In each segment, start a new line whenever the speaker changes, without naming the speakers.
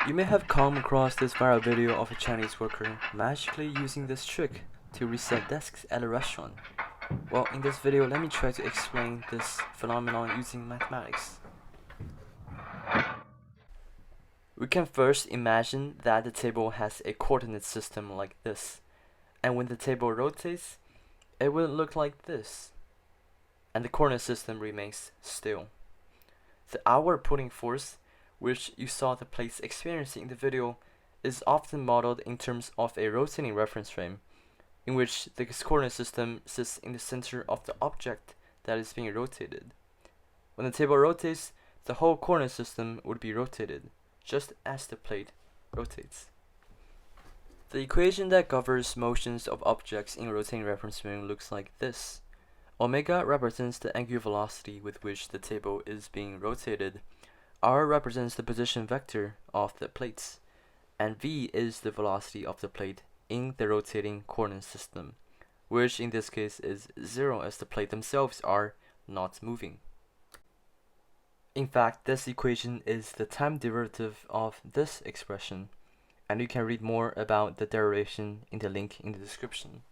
You may have come across this viral video of a Chinese worker magically using this trick to reset desks at a restaurant. Well, in this video, let me try to explain this phenomenon using mathematics. We can first imagine that the table has a coordinate system like this, and when the table rotates, it will look like this, and the coordinate system remains still. The outward pulling force, which you saw the plates experiencing in the video, is often modeled in terms of a rotating reference frame, in which the coordinate system sits in the center of the object that is being rotated. When the table rotates, the whole coordinate system would be rotated, just as the plate rotates. The equation that governs motions of objects in a rotating reference frame looks like this. Omega represents the angular velocity with which the table is being rotated. R represents the position vector of the plates, and V is the velocity of the plate in the rotating coordinate system, which in this case is 0 as the plate themselves are not moving. In fact, this equation is the time derivative of this expression, and you can read more about the derivation in the link in the description.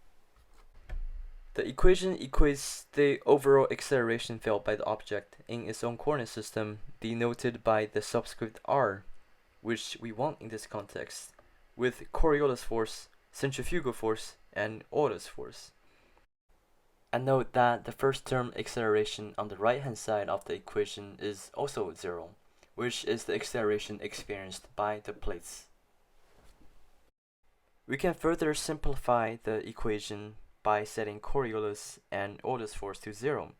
The equation equates the overall acceleration felt by the object in its own coordinate system, denoted by the subscript r, which we want in this context, with Coriolis force, centrifugal force, and Euler's force. And note that the first term acceleration on the right hand side of the equation is also 0, which is the acceleration experienced by the plates. We can further simplify the equation by setting Coriolis and Euler's force to 0,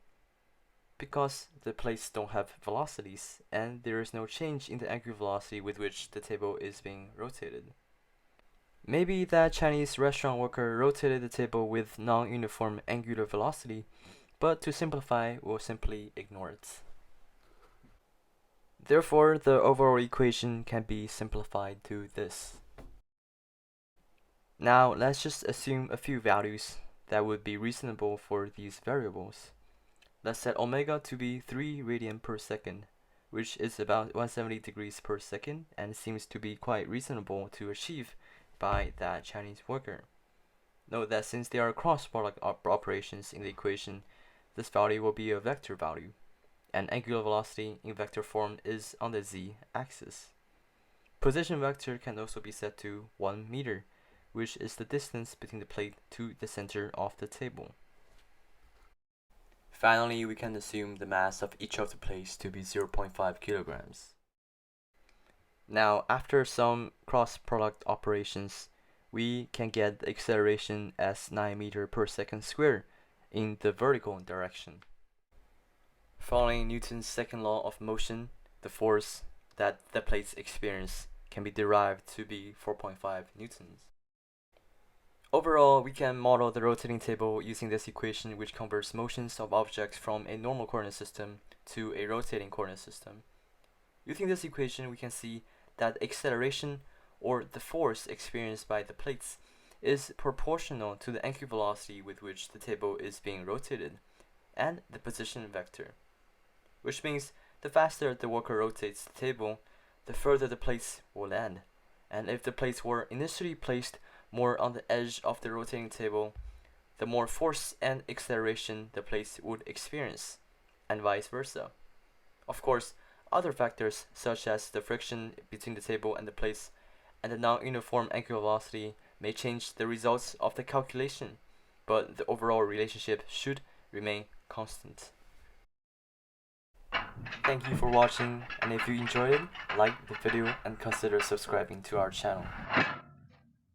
because the plates don't have velocities and there is no change in the angular velocity with which the table is being rotated. Maybe that Chinese restaurant worker rotated the table with non-uniform angular velocity, but to simplify, we'll simply ignore it. Therefore, the overall equation can be simplified to this. Now, let's just assume a few values that would be reasonable for these variables. Let's set omega to be 3 radian per second, which is about 170 degrees per second and seems to be quite reasonable to achieve by that Chinese worker. Note that since there are cross-product operations in the equation, this value will be a vector value, and angular velocity in vector form is on the z-axis. Position vector can also be set to 1 meter, which is the distance between the plate to the center of the table. Finally, we can assume the mass of each of the plates to be 0.5 kilograms. Now, after some cross-product operations, we can get the acceleration as 9 meters per second squared in the vertical direction. Following Newton's second law of motion, the force that the plates experience can be derived to be 4.5 newtons. Overall, we can model the rotating table using this equation, which converts motions of objects from a normal coordinate system to a rotating coordinate system. Using this equation, we can see that acceleration, or the force experienced by the plates, is proportional to the angular velocity with which the table is being rotated, and the position vector. Which means the faster the worker rotates the table, the further the plates will land. And if the plates were initially placed more on the edge of the rotating table, the more force and acceleration the plates would experience, and vice versa. Of course, other factors such as the friction between the table and the plates and the non-uniform angular velocity may change the results of the calculation, but the overall relationship should remain constant. Thank you for watching, and if you enjoyed it, like the video and consider subscribing to our channel.